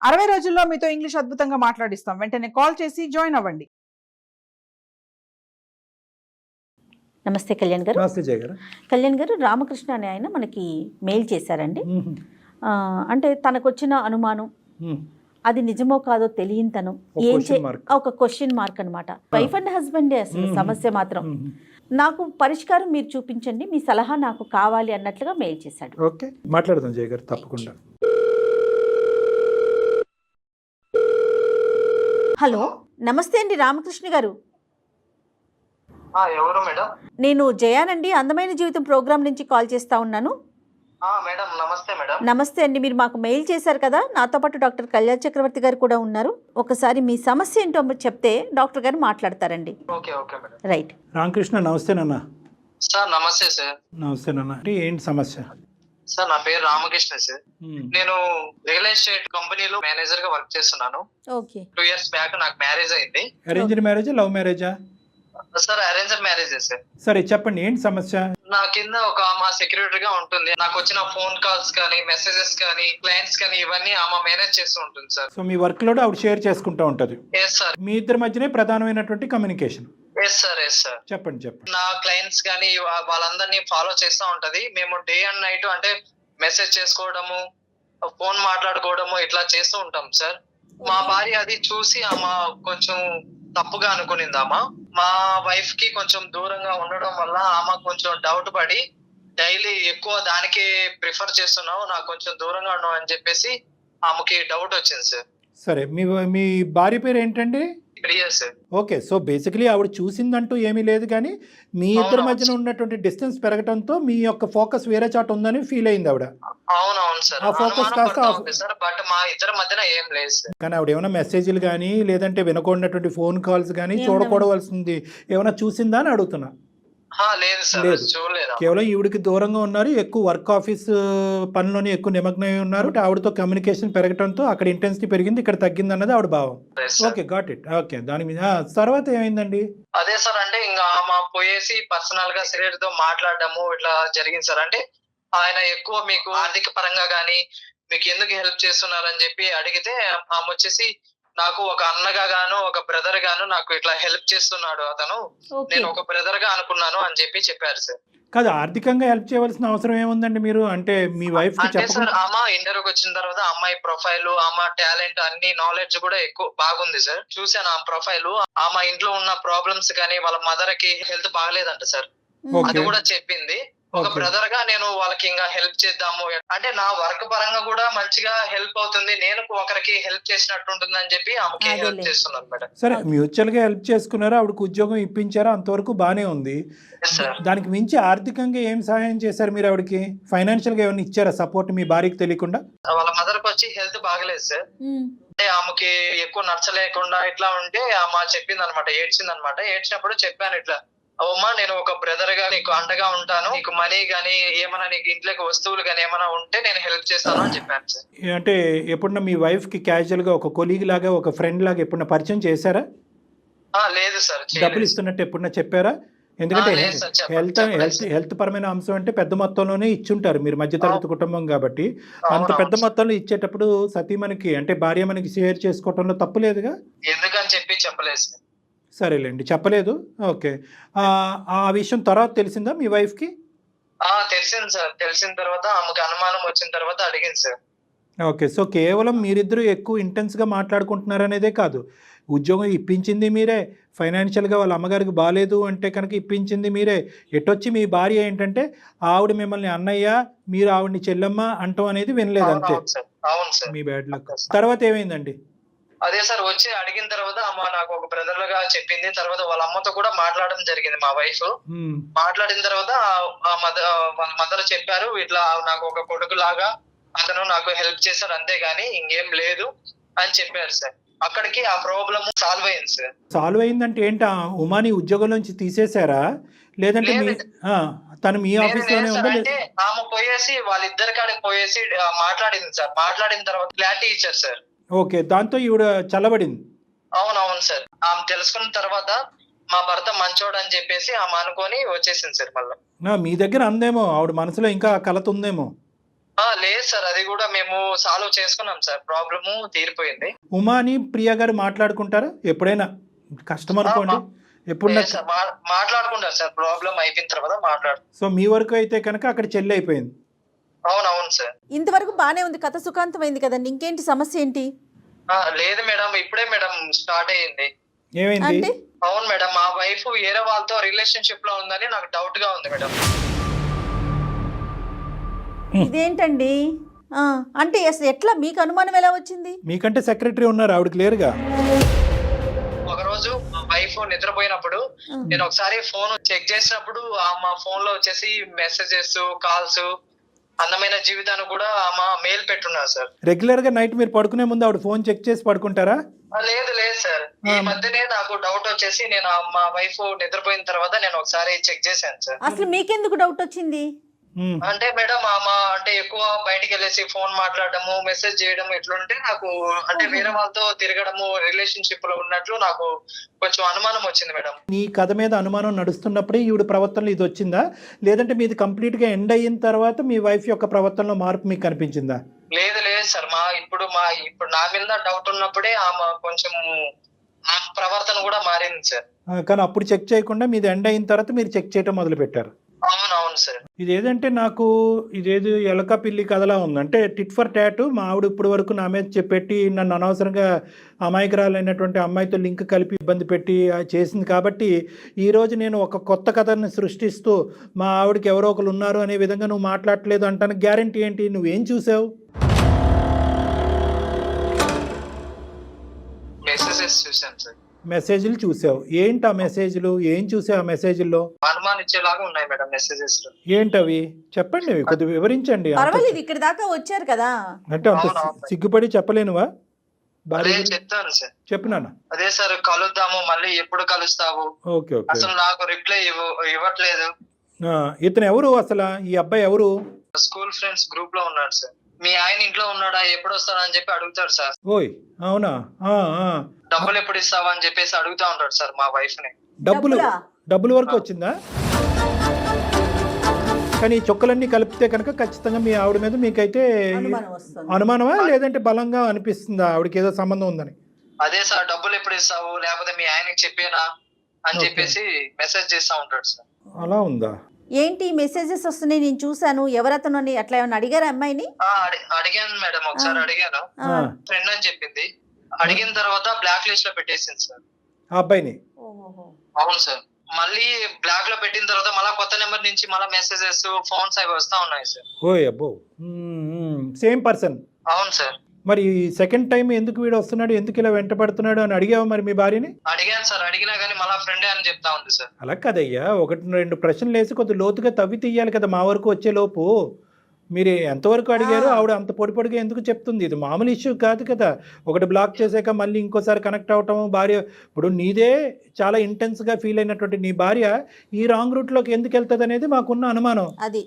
60 రోజుల్లో మీతో ఇంగ్లీష్ అద్భుతంగా మాట్లాడిస్తాం. వెంటనే కాల్ చేసి జాయిన్ అవ్వండి. నమస్తే కళ్యాణ్ గారు. నమస్తే జయ గారు. కళ్యాణ్ గారు, రామకృష్ణ అనే ఆయన మనకి మెయిల్ చేశారండి. అంటే తనకు వచ్చిన అనుమానం అది నిజమో కాదో తెలియని తను ఒక క్వశ్చన్ మార్క్ అనమాట. వైఫ్ అండ్ హస్బెండ్ అసలు సమస్య మాత్రం నాకు పరిష్కారం మీరు చూపించండి, మీ సలహా నాకు కావాలి అన్నట్లుగా మెయిల్ చేశాడు. ఓకే, మాట్లాడదాం జయ గారు, తప్పకుండా. హలో, నమస్తే అండి రామకృష్ణ గారు. ఎవరు మేడం? నేను జయానండి, అందమైన జీవితం ప్రోగ్రామ్ నుంచి కాల్ చేస్తా ఉన్నాను. మేడం నమస్తే మేడం. నమస్తే అండి, మీరు మాకు మెయిల్ చేశారు కదా, నాతో పాటు డాక్టర్ కళ్యాణ్ చక్రవర్తి గారు కూడా ఉన్నారు. ఒకసారి మీ సమస్య ఏంటో చెప్తే డాక్టర్ గారు మాట్లాడతారండి. Okay okay madam. Right. Ramakrishna నమస్తే నాన్న. సార్ నమస్తే సార్. నమస్తే నాన్న. ఏంటి సమస్య? సార్ నా పేరు రామకృష్ణ సార్. నేను రియల్ ఎస్టేట్ కంపెనీలో మేనేజర్ గా వర్క్ చేస్తున్నాను. ఓకే. 2 years బ్యాక్ నాకు మ్యారేజ్ అయింది. అరేంజ్డ్ మ్యారేజా, లవ్ మ్యారేజా? Sir arranged marriage sir. సరే చెప్పండి, ఏంటి సమస్య? నా కింద ఒక మా సెక్యూరిటీ గా ఉంటుంది. నాకు వచ్చిన ఫోన్ కాల్స్ కానీ మెసేజెస్ కానీ క్లయింట్స్ కానీ ఇవన్నీ ఆమె మేనేజ్ చేస్తూ ఉంటుంది సార్. సో మీ వర్క్ లోడ్ ఆవిడ షేర్ చేసుకుంటూ ఉంటది. Yes sir. మీ ఇద్దరి మధ్యనే ప్రధానమైనటువంటి communication. Yes sir. Yes sir. చెప్పండి. నా క్లయింట్స్ కానీ వాళ్ళందరినీ ఫాలో చేస్తూ ఉంటది. మేము డే అండ్ నైట్ అంటే మెసేజ్ చేసుకోవడము, ఫోన్ మాట్లాడుకోవడము ఇట్లా చేస్తూ ఉంటాం సార్. మా భార్య అది చూసి ఆమె కొంచెం తప్పుగా అనుకునింది. మా వైఫ్ కి కొంచెం దూరంగా ఉండడం వల్ల ఆమె కొంచెం డౌట్ పడి డైలీ ఎక్కువ దానికి ప్రిఫర్ చేస్తున్నావు, నాకు కొంచెం దూరంగా ఉండవు అని చెప్పేసి ఆమెకి డౌట్ వచ్చింది సార్. సరే, మీ భార్య పేరు ఏంటండి? Priya sir. Okay, so basically ఆవిడ చూసిందంటూ ఏమీ లేదు, కానీ మీ ఇద్దరి మధ్యన ఉన్నటువంటి డిస్టెన్స్ పెరగడంతో మీ యొక్క ఫోకస్ వేరే చాట ఉందని ఫీల్ అయింది ఆవిడ. అవునవును సార్. ఆ ఫోకస్ కాస్త సార్ బట్ మా ఇద్దరి మధ్యన ఏం లేదు సార్. కానీ ఆవిడ ఏమైనా మెసేజ్లు కానీ లేదంటే వినకూడనటువంటి ఫోన్ కాల్స్ కానీ చూడకూడవలసింది ఏమైనా చూసిందా అని అడుగుతున్నా. లేదు సార్, చూడలేదు. కేవలం ఈవిడికి దూరంగా ఉన్నారు, ఎక్కువ వర్క్ ఆఫీస్ పనిలోనే ఎక్కువ నిమగ్నమై ఉన్నారు. ఆవిడతో కమ్యూనికేషన్ పెరగడంతో అక్కడ ఇంటెన్సిటీ పెరిగింది, ఇక్కడ తగ్గింది అన్నది ఆవిడ భావం. Okay, got it. ఓకే, దాని మీద తర్వాత ఏమైందండి? అదే సార్, అంటే ఇంకా ఆమె పోయేసి పర్సనల్ గా శ్రీహరి తో మాట్లాడడము ఇట్లా జరిగింది సార్. అంటే ఆయన ఎక్కువ మీకు ఆర్థిక పరంగా గానీ మీకు ఎందుకు హెల్ప్ చేస్తున్నారని చెప్పి అడిగితే ఆమె వచ్చేసి నాకు ఒక అన్నగా గాను ఒక బ్రదర్ గాను నాకు ఇట్లా హెల్ప్ చేస్తున్నాడు అతను, నేను ఒక బ్రదర్ గా అనుకున్నాను అని చెప్పి చెప్పారు సార్. కాదు, ఆర్థికంగా హెల్ప్ చేయవలసిన అవసరం ఏముందండి? మీరు అంటే మీ వైఫ్ కి సార్ ఆమె ఇంటర్వ్యూకి వచ్చిన తర్వాత అమ్మాయి ప్రొఫైల్, ఆమె టాలెంట్ అన్ని నాలెడ్జ్ కూడా ఎక్కువ బాగుంది సార్. చూసాను ఆమె ప్రొఫైల్. ఆమె ఇంట్లో ఉన్న ప్రాబ్లమ్స్ కానీ వాళ్ళ మదర్ కి హెల్త్ బాగలేదంట సార్, అది కూడా చెప్పింది. ఒక బ్రదర్ గా నేను వాళ్ళకి ఇంకా హెల్ప్ చేద్దాము అంటే నా వర్క్ పరంగా కూడా మంచిగా హెల్ప్ అవుతుంది, నేను ఒకరికి హెల్ప్ చేసినట్టు ఉంటుంది అని చెప్పి ఆమెకి హెల్ప్ చేస్తున్నాను మేడం. సరే, మ్యూచువల్ గా హెల్ప్ చేసుకున్నారా, ఆవిడకు ఉద్యోగం ఇప్పించారా, అంతవరకు బానే ఉంది. దానికి మించి ఆర్థికంగా ఏం సహాయం చేశారు మీరు ఆవిడకి? ఫైనాన్షియల్ గా ఏమైనా ఇచ్చారా సపోర్ట్ మీ భార్యకి తెలియకుండా? వాళ్ళ మదర్ కి వచ్చి హెల్త్ బాగలేదు సార్. అంటే ఆమెకి ఎక్కువ నచ్చలేకుండా ఇట్లా ఉంటే ఆమె చెప్పింది అనమాట, ఏడ్చింది అనమాట. ఏడ్చినప్పుడు చెప్పాను ఇట్లా, అమ్మా నేను ఒక బ్రదర్ గా నీకు అండగా ఉంటాను, నీకు మనీ గానీ ఏమైనా నీకు ఇంట్లోకి వస్తువులు గానీ ఏమైనా ఉంటే నేను హెల్ప్ చేస్తాను అని చెప్పాను సార్. అంటే ఎప్పుడన్నా మీ వైఫ్ కి క్యాజువల్ గా ఒక కొలీగ్ లాగా ఒక ఫ్రెండ్ లాగా ఎప్పుడన్నా పరిచయం చేశారా? లేదు సార్. డబ్బులు ఇస్తున్నట్టు ఎప్పుడన్నా చెప్పారా? ఎందుకంటే హెల్త్ పరమైన అంశం అంటే పెద్ద మొత్తంలోనే ఇచ్చుంటారు, మీరు మధ్యతరగతి కుటుంబం కాబట్టి. అంత పెద్ద మొత్తంలో ఇచ్చేటప్పుడు సతీమణికి అంటే భార్య మనకి షేర్ చేసుకోవటంలో తప్పు లేదుగా? ఎందుకని చెప్పి చెప్పలేదు సార్. సరేలేండి, చెప్పలేదు. ఓకే, ఆ విషయం తర్వాత తెలిసిందా మీ వైఫ్ కి? తెలిసింది సార్. తెలిసిన తర్వాత ఆమెకు అనుమానం వచ్చిన తర్వాత అడిగింది సార్. ఓకే, సో కేవలం మీరిద్దరూ ఎక్కువ ఇంటెన్స్ గా మాట్లాడుకుంటున్నారనేదే కాదు, ఉద్యోగం ఇప్పించింది మీరే, ఫైనాన్షియల్గా వాళ్ళ అమ్మగారికి బాగాలేదు అంటే కనుక ఇప్పించింది మీరే. ఎటొచ్చి మీ భార్య ఏంటంటే ఆవిడ మిమ్మల్ని అన్నయ్య, మీరు ఆవిడని చెల్లెమ్మ అంటాం అనేది వినలేదు అంతే. అవును సార్. మీ బ్యాడ్ లక్. తర్వాత ఏమైందండి? అదే సార్, వచ్చి అడిగిన తర్వాత అమ్మ నాకు ఒక బ్రదర్ గా చెప్పింది. తర్వాత వాళ్ళ అమ్మతో కూడా మాట్లాడడం జరిగింది మా వైఫ్. మాట్లాడిన తర్వాత వాళ్ళ మదర్ చెప్పారు ఇట్లా నాకు ఒక కొడుకు లాగా అతను నాకు హెల్ప్ చేశారు అంతేగాని ఇంకేం లేదు అని చెప్పారు సార్. అక్కడికి ఆ ప్రాబ్లం సాల్వ్ అయింది సార్. సాల్వ్ అయిందంటే ఏంటా, ఉమాని ఉద్యోగం నుంచి తీసేశారా లేదంటే తను మీ ఆఫీస్ లోనే ఉందా? ఆమె పోయేసి వాళ్ళిద్దరి కాడికి పోయేసి మాట్లాడింది సార్. మాట్లాడిన తర్వాత క్లారిటీ ఇచ్చారు సార్. ఓకే, దాంతో ఈవిడ చల్లబడింది. అవునవును సార్. ఆమె తెలుసుకున్న తర్వాత మా భర్త మంచోడు అని చెప్పేసి ఆమె అనుకొని వచ్చేసింది సార్. మళ్ళీ మీ దగ్గర అందేమో, ఆవిడ మనసులో ఇంకా కలత ఉందేమో. లేదు సార్, అది కూడా మేము సాల్వ్ చేసుకున్నాం సార్, ప్రాబ్లము తీరిపోయింది. ఉమాని ప్రియా గారు మాట్లాడుకుంటారా ఎప్పుడైనా? కష్టం అనుకోండి, ఎప్పుడు లేదు సార్, మాట్లాడుకుంటారు సార్, ప్రాబ్లం అయిపోయిన తర్వాత మాట్లాడు. సో మీ వరకు అయితే కనుక అక్కడ చెల్లి అయిపోయింది. అవునవును సార్. ఇంతవరకు బానే ఉంది, కథ సుఖాంతమైంది కదండి, ఇంకేంటి సమస్య ఏంటి? లేదు మేడం, ఇప్పుడే మేడం స్టార్ట్ అయ్యింది. ఏమైంది? అంటే అవును మేడం, మా వైఫ్ వేరే వాళ్ళతో రిలేషన్షిప్ లో ఉందని నాకు డౌట్ గా ఉంది మేడం. ఇదేంటండి? అంటే అసలు ఎట్లా మీకు అనుమానం ఎలా వచ్చింది? మీకంటే సెక్రటరీ ఉన్నారు, ఆవిడకి లేరుగా. ఒక రోజు మా వైఫ్ నిద్రపోయినప్పుడు నేను ఒకసారి ఫోన్ చెక్ చేసినప్పుడు మా ఫోన్ లో వచ్చేసి మెసేజెస్, కాల్స్, అందమైన జీవితాన్ని కూడా మా మెయిల్ పెట్టున్నారు సార్. రెగ్యులర్ గా నైట్ మీరు పడుకునే ముందు ఆవిడ ఫోన్ చెక్ చేసి పడుకుంటారా? లేదు లేదు సార్, ఈ మధ్యనే నాకు డౌట్ వచ్చేసి నేను మా వైఫ్ నిద్రపోయిన తర్వాత నేను ఒకసారి చెక్ చేశాను సార్. అసలు మీకెందుకు డౌట్ వచ్చింది? అంటే మేడం అంటే ఎక్కువ బయటికి వెళ్ళేసి ఫోన్ మాట్లాడము, మెసేజ్ చేయడం ఇట్లుంటే నాకు అంటే వేరే వాళ్ళతో తిరగడము, రిలేషన్షిప్ లో ఉన్నట్లు నాకు కొంచెం అనుమానం వచ్చింది మేడం. నీ కథ మీద అనుమానం నడుస్తున్నప్పుడే ఈవిడ ప్రవర్తనలో ఇది వచ్చిందా, లేదంటే మీది కంప్లీట్ గా ఎండ్ అయిన తర్వాత మీ వైఫ్ యొక్క ప్రవర్తనలో మార్పు మీకు కనిపించిందా? లేదు లేదు సార్, ఇప్పుడు నా మీద డౌట్ ఉన్నప్పుడే ఆమె కొంచెం ఆ ప్రవర్తన కూడా మారింది సార్. కానీ అప్పుడు చెక్ చేయకుండా మీది ఎండ్ అయిన తర్వాత మీరు చెక్ చేయడం మొదలు పెట్టారు. అవునవును సార్. ఇదేదంటే నాకు ఇదేదో ఎలక పిల్లి కథలా ఉంది. అంటే టిట్ ఫర్ టాట్. మా ఆవిడ ఇప్పుడు వరకు నా మీద చెప్పెట్టి నన్ను అనవసరంగా అమాయకురాలైనటువంటి అమ్మాయితో లింక్ కలిపి ఇబ్బంది పెట్టి చేసింది. కాబట్టి ఈరోజు నేను ఒక కొత్త కథని సృష్టిస్తూ మా ఆవిడకి ఎవరో ఒకరు ఉన్నారు అనే విధంగా నువ్వు మాట్లాడలేదు అంటానికి గ్యారంటీ ఏంటి? నువ్వేం చూసావు? మెసేజెస్ చూసాను సార్. మెసేజ్లు చూసావు. ఏంటి ఆ మెసేజ్లు? ఏం చూసావు ఆ మెసేజ్ల్లో? అనుమానించేలాగా ఉన్నాయి మేడం మెసేజెస్. ఏంటవి చెప్పండి, కొద్దిగా వివరించండి. పర్వాలేదు, ఇక్కడ దాకా వచ్చారు కదా. అంటే అంత సిగ్గుపడి చెప్పలేనువా? చెప్తాను సార్. చెప్పు నాన్న. అదే సార్, కలుద్దాము, మళ్ళీ ఎప్పుడు కలుస్తావు? Okay okay. అసలు నాకు రిప్లై ఇవ్వట్లేదు. ఇతను ఎవరు అసలు? ఈ అబ్బాయి ఎవరు? స్కూల్ ఫ్రెండ్స్ గ్రూప్ లో ఉన్నాడు సార్. మీ ఆయన ఇంట్లో ఉన్నాడా, ఎప్పుడు వస్తాడా అని చెప్పి అడుగుతాడు సార్. ఓయ్ అవునా? డబ్బులు ఎప్పుడు ఇస్తావా అని చెప్పేసి అడుగుతా ఉంటాడు సార్ మా వైఫ్ ని. డబ్బుల వరకు వచ్చిందా? కానీ చుక్కలన్నీ కలిపితే కనుక ఖచ్చితంగా మీ ఆవిడ మీద మీకైతే అనుమానమా, లేదంటే బలంగా అనిపిస్తుందా ఆవిడకి ఏదో సంబంధం ఉందని? అదే సార్, డబ్బులు ఎప్పుడు ఇస్తావు, లేకపోతే మీ ఆయనకి చెప్పేనా అని చెప్పేసి మెసేజ్ చేస్తా ఉంటాడు సార్. అలా ఉందా? ఏంటి మెసేజెస్ వస్తున్నాయి, నేను చూసాను, ఎవరతను అని అట్లా ఏమన్నా అడిగారా అమ్మాయిని? అడిగాను మేడం, ఒకసారి అడిగాను. ఫ్రెండ్ అని చెప్పింది. అడిగిన తర్వాత బ్లాక్ లిస్ట్ లో పెట్టేసింది సార్ ఆ అబ్బాయిని. అవును సార్. మళ్ళీ బ్లాక్ లో పెట్టిన తర్వాత మళ్ళీ కొత్త నెంబర్ నుంచి మళ్ళీ మెసేజెస్, ఫోన్స్ అవి వస్తా ఉన్నాయి సార్. ఓయ్ అబ్బో, సేమ్ పర్సన్. అవును సార్. మరి సెకండ్ టైం ఎందుకు వీడు వస్తున్నాడు, ఎందుకు ఇలా వెంట పడుతున్నాడు అని అడిగావా మరి మీ భార్యని? అడిగాను సార్, అడిగినా కానీ మళ్ళీ ఫ్రెండే అని చెప్తా ఉంది సార్. అలా కదయ్యా, 1-2 ప్రశ్నలు వేసి కొద్ది లోతుగా తవ్వి తీయాలి కదా మా వరకు వచ్చే లోపు. మీరు ఎంతవరకు అడిగారు? ఆవిడ అంత పొడిగా ఎందుకు చెప్తుంది? ఇది మామూలు ఇష్యూ కాదు కదా. ఒకటి బ్లాక్ చేసాక మళ్ళీ ఇంకోసారి కనెక్ట్ అవటం. భార్య ఇప్పుడు నీదే చాలా ఇంటెన్స్గా ఫీల్ అయినటువంటి నీ భార్య ఈ రాంగ్ రూట్లోకి ఎందుకు వెళ్తుంది అనేది మాకున్న అనుమానం. అది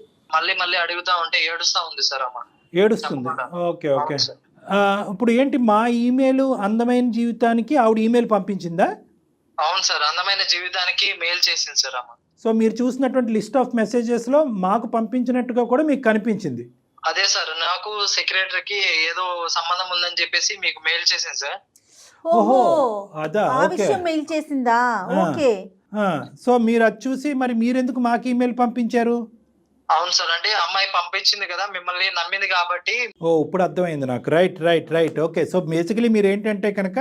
మళ్ళీ అడుగుతా ఉంటే ఏడుస్తా ఉంది సార్ అమ్మ. ఏడుస్తుంది. Okay okay. ఇప్పుడు ఏంటి, మా ఈమెయిల్ అందమైన జీవితానికి ఆవిడ ఈమెయిల్ పంపించిందా? అవును సార్, అందమైన జీవితానికి మెయిల్ చేసింది సార్ అమ్మ. సో మీరు చూసినటువంటి లిస్ట్ ఆఫ్ మెసేజెస్లో మాకు పంపించినట్టుగా కూడా మీకు కనిపించింది. అదే సార్, నాకు సెక్రటరీకి ఏదో సంబంధం ఉందని చెప్పేసి మీకు మెయిల్ చేసింది సార్. ఓహో, అదా? ఓకే, మెయిల్ చేసిందా? ఓకే. సో మీరు అది చూసి మరి మీరెందుకు మాకు ఈమెయిల్ పంపించారు? అవును సార్, అంటే అమ్మాయి పంపించింది కదా, మిమ్మల్ని నమ్మింది కాబట్టి. ఇప్పుడు అర్థమైంది నాకు. రైట్. ఓకే. సో బేసికలీ మీరు ఏంటంటే కనుక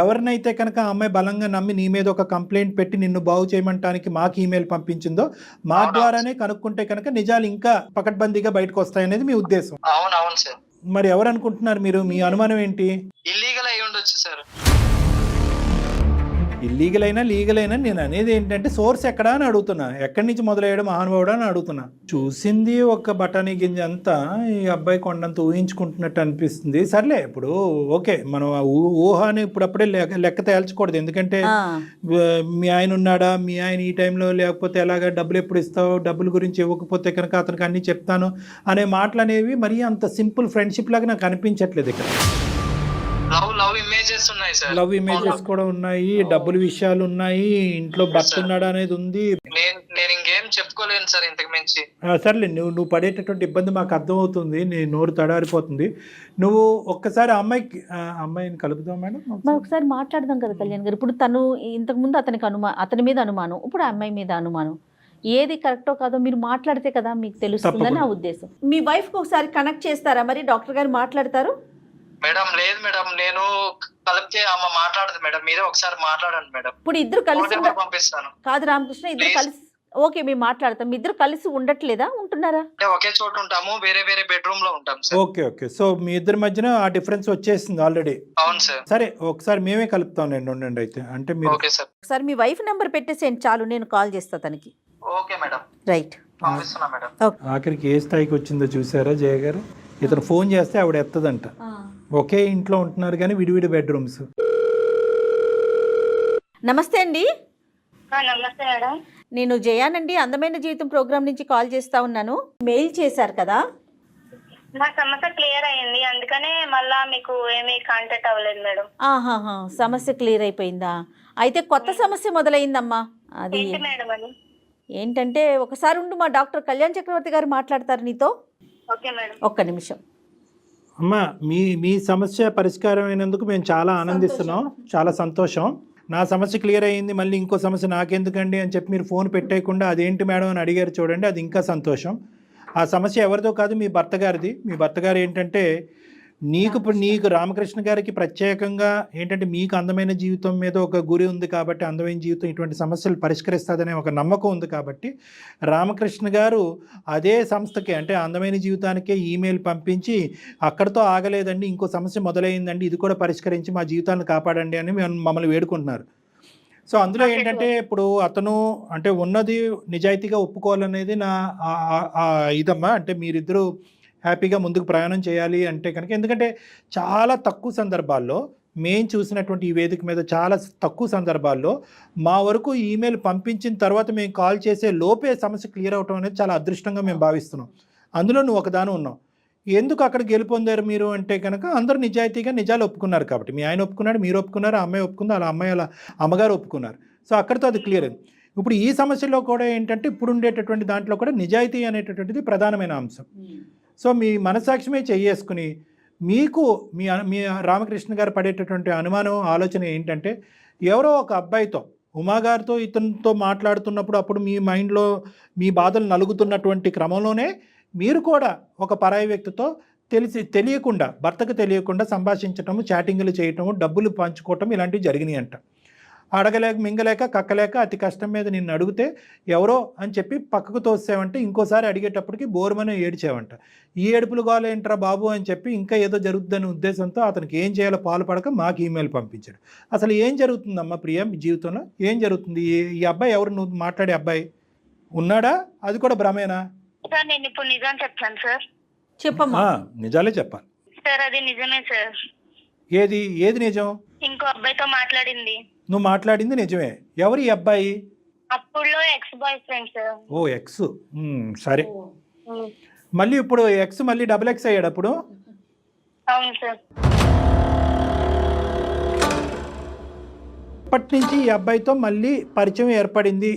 ఎవరినైతే కనుక ఆ అమ్మాయి బలంగా నమ్మి నీ మీద ఒక కంప్లైంట్ పెట్టి నిన్ను బాగు చేయమంటానికి మాకు ఈమెయిల్ పంపించిందో మా ద్వారానే కనుక్కుంటే కనుక నిజాలు ఇంకా పకడ్బందీగా బయటకు వస్తాయనేది మీ ఉద్దేశం. అవును సార్. మరి ఎవరు అనుకుంటున్నారు మీరు? మీ అనుమానం ఏంటి? ఇల్లీగల్ అయి ఉండొచ్చు సార్. ఇల్లీగల్ అయినా లీగల్ అయినా నేను అనేది ఏంటంటే సోర్స్ ఎక్కడా అని అడుగుతున్నా. ఎక్కడి నుంచి మొదలయ్యాడు మహానుభావుడు అని అడుగుతున్నా. చూసింది ఒక బఠానీ గింజ అంతా ఈ అబ్బాయి కొండంత ఊహించుకుంటున్నట్టు అనిపిస్తుంది. సర్లే, ఇప్పుడు ఓకే, మనం ఊహని ఇప్పుడప్పుడే లెక్క తేల్చకూడదు. ఎందుకంటే మీ ఆయన ఉన్నాడా, మీ ఆయన ఈ టైంలో లేకపోతే ఎలాగా, డబ్బులు ఎప్పుడు ఇస్తావు, డబ్బుల గురించి ఇవ్వకపోతే కనుక అతనికి అన్ని చెప్తాను అనే మాటలు అనేవి మరీ అంత సింపుల్ ఫ్రెండ్షిప్ లాగా నాకు అనిపించట్లేదు. ఇక్కడ లవ్ ఇమేజెస్ ఉన్నాయి సార్. లవ్ ఇమేజెస్ కూడా ఉన్నాయి, డబ్బుల విషయాలు ఉన్నాయి, ఇంట్లో భర్త ఉన్నాడా అనేది ఉంది. నేను ఇంకేం ఏం చెప్పుకోలేను సార్ ఇంతకు మించి. సర్లే, నువ్వు పడేటటువంటి ఇబ్బంది మాకు అర్థమవుతుంది, నీ నోరు తడారిపోతుంది. నువ్వు ఒక్కసారి అమ్మాయిని కలుపుదాం మేడం. మరి ఒకసారి మాట్లాడదాం కదా కళ్యాణ్ గారు. ఇప్పుడు తను ఇంతకుముందు అతని మీద అనుమానం, ఇప్పుడు ఆ అమ్మాయి మీద అనుమానం, ఏది కరెక్టో కాదో మీరు మాట్లాడితే కదా మీకు తెలుస్తుందని నా ఉద్దేశం. మీ వైఫ్కి ఒకసారి కనెక్ట్ చేస్తారా మరి? డాక్టర్ గారు మాట్లాడతారు. మేడం లేదు మేడం, నేను కలిపితే ఆమె మాట్లాడదు మేడం, మీరే ఒకసారి మాట్లాడండి మేడం. ఇప్పుడు ఇద్దరు కలిసి పంపిస్తాను. కాదు రామకృష్ణ, ఇద్దరు కలిసి ఓకే మేము మాట్లాడతాం. ఇద్దరు కలిసి ఉండట్లేదా, ఉంటున్నారా? అంటే ఒకే చోట ఉంటాము, వేరే వేరే బెడ్రూమ్ లో ఉంటాం సార్. ఓకే. సో మీ ఇద్దరి మధ్యన ఆ డిఫరెన్స్ వచ్చేసింది ఆల్రెడీ. అవును సార్. సరే, ఒకసారి మేమే కలుపుతాం నేను, ఉండండి అయితే. అంటే మీరు ఓకే సార్. ఒకసారి మీ వైఫ్ నెంబర్ పెట్టేసేయండి చాలు, నేను కాల్ చేస్తా తనకి. Okay madam. రైట్, పంపిస్తున్నా మేడం. ఆఖరికి ఏ స్థాయికి వచ్చిందో చూసారా జయ గారు? ఇతను ఫోన్ చేస్తే ఆవిడ ఎత్తదంట. ఒకే ఇంట్లో ఉంటున్నారు కానీ విడివిడి బెడ్రూమ్స్. నమస్తే అండి. నమస్తే మేడం. నేను జయానండి, అందమైన జీవితం ప్రోగ్రామ్ నుంచి కాల్ చేస్తా ఉన్నాను. మెయిల్ చేశారు కదా? నా సమస్య క్లియర్ అయ్యింది, అందుకనే మళ్ళా మీకు ఏమీ కాంటాక్ట్ అవ్వలేదు మేడం. ఆహాహా, సమస్య క్లియర్ అయిపోయిందా? అయితే కొత్త సమస్య మొదలైందమ్మా. అది ఏంటి మేడం అది? ఏంటంటే ఒకసారి ఉండు, మా డాక్టర్ కళ్యాణ్ చక్రవర్తి గారు మాట్లాడతారు నీతో. Okay madam. ఒక్క నిమిషం. అమ్మా, మీ సమస్య పరిష్కారం అయినందుకు మేము చాలా ఆనందిస్తున్నాం, చాలా సంతోషం. నా సమస్య క్లియర్ అయ్యింది, మళ్ళీ ఇంకో సమస్య నాకెందుకండి అని చెప్పి మీరు ఫోన్ పెట్టేయకుండా అదేంటి మేడం అని అడిగారు చూడండి, అది ఇంకా సంతోషం. ఆ సమస్య ఎవరిదో కాదు, మీ భర్త గారిది. మీ భర్త గారు ఏంటంటే నీకు రామకృష్ణ గారికి ప్రత్యేకంగా ఏంటంటే మీకు అందమైన జీవితం మీద ఒక గురి ఉంది కాబట్టి, అందమైన జీవితం ఇటువంటి సమస్యలు పరిష్కరిస్తుందనే ఒక నమ్మకం ఉంది కాబట్టి రామకృష్ణ గారు అదే సంస్థకి అంటే అందమైన జీవితానికే ఈమెయిల్ పంపించి అక్కడితో ఆగలేదండి, ఇంకో సమస్య మొదలైందండి, ఇది కూడా పరిష్కరించి మా జీవితాన్ని కాపాడండి అని మమ్మల్ని వేడుకుంటున్నారు. సో అందులో ఏంటంటే ఇప్పుడు అతను అంటే ఉన్నది నిజాయితీగా ఒప్పుకోవాలనేది నా ఇదమ్మా. అంటే మీరిద్దరూ హ్యాపీగా ముందుకు ప్రయాణం చేయాలి అంటే కనుక, ఎందుకంటే చాలా తక్కువ సందర్భాల్లో మేము చూసినటువంటి ఈ వేదిక మీద చాలా తక్కువ సందర్భాల్లో మా వరకు ఈమెయిల్ పంపించిన తర్వాత మేము కాల్ చేసే లోపే సమస్య క్లియర్ అవటం అనేది చాలా అదృష్టంగా మేము భావిస్తున్నాం. అందులో నువ్వు ఒకదాని ఉన్నావు. ఎందుకు అక్కడ గెలుపొందారు మీరు అంటే కనుక అందరూ నిజాయితీగా నిజాలు ఒప్పుకున్నారు కాబట్టి. మీ ఆయన ఒప్పుకున్నాడు, మీరు ఒప్పుకున్నారు, ఆ అమ్మాయి ఒప్పుకుంది, అలా అమ్మాయి అలా అమ్మగారు ఒప్పుకున్నారు. సో అక్కడితో అది క్లియర్ అయింది. ఇప్పుడు ఈ సమస్యలో కూడా ఏంటంటే ఇప్పుడు ఉండేటటువంటి దాంట్లో కూడా నిజాయితీ అనేటటువంటిది ప్రధానమైన అంశం. సో మీ మనసాక్షిమే చేసుకుని మీకు మీ రామకృష్ణ గారు పడేటటువంటి అనుమానం ఆలోచన ఏంటంటే ఎవరో ఒక అబ్బాయితో ఉమాగారితో ఇతనితో మాట్లాడుతున్నప్పుడు అప్పుడు మీ మైండ్లో మీ బాధలు నలుగుతున్నటువంటి క్రమంలోనే మీరు కూడా ఒక పరాయి వ్యక్తితో తెలియకుండా భర్తకు తెలియకుండా సంభాషించటము, చాటింగ్లు చేయటము, డబ్బులు పంచుకోవటం ఇలాంటివి జరిగినాయి అంట. అడగలేక మింగలేక కక్కలేక అతి కష్టం మీద నిన్ను అడిగితే ఎవరో అని చెప్పి పక్కకు తోసావంటే ఇంకోసారి అడిగేటప్పటికి బోరుమని ఏడ్చావంట. ఈ ఏడుపులు గోలేంట్రా బాబు అని చెప్పి ఇంకా ఏదో జరుగుతుందనే ఉద్దేశంతో అతనికి ఏం చేయాలో పాల్పడక మాకు ఈమెయిల్ పంపించాడు. అసలు ఏం జరుగుతుందమ్మా ప్రియ మీ జీవితంలో? ఏం జరుగుతుంది? ఈ అబ్బాయి ఎవరు? నువ్వు మాట్లాడే అబ్బాయి ఉన్నాడా? అది కూడా భ్రమేనా? సార్ నేను ఇప్పుడు నిజం చెప్తాను సార్. చెప్పమ్మా. నిజాలే చెప్పాలి సార్. అది నిజమే సార్. ఏది నిజం? ఇంకో అబ్బాయితో మాట్లాడింది. నువ్వు మాట్లాడింది నిజమే. ఎవరు ఈ అబ్బాయి? అప్పుడులో X boy friend sir. O X. సరే, మళ్ళీ ఇప్పుడు ఎక్స్ మళ్ళీ డబుల్ ఎక్స్ అయ్యాడు అప్పుడు? అవును సార్. అప్పటి నుంచి ఈ అబ్బాయితో మళ్ళీ పరిచయం ఏర్పడింది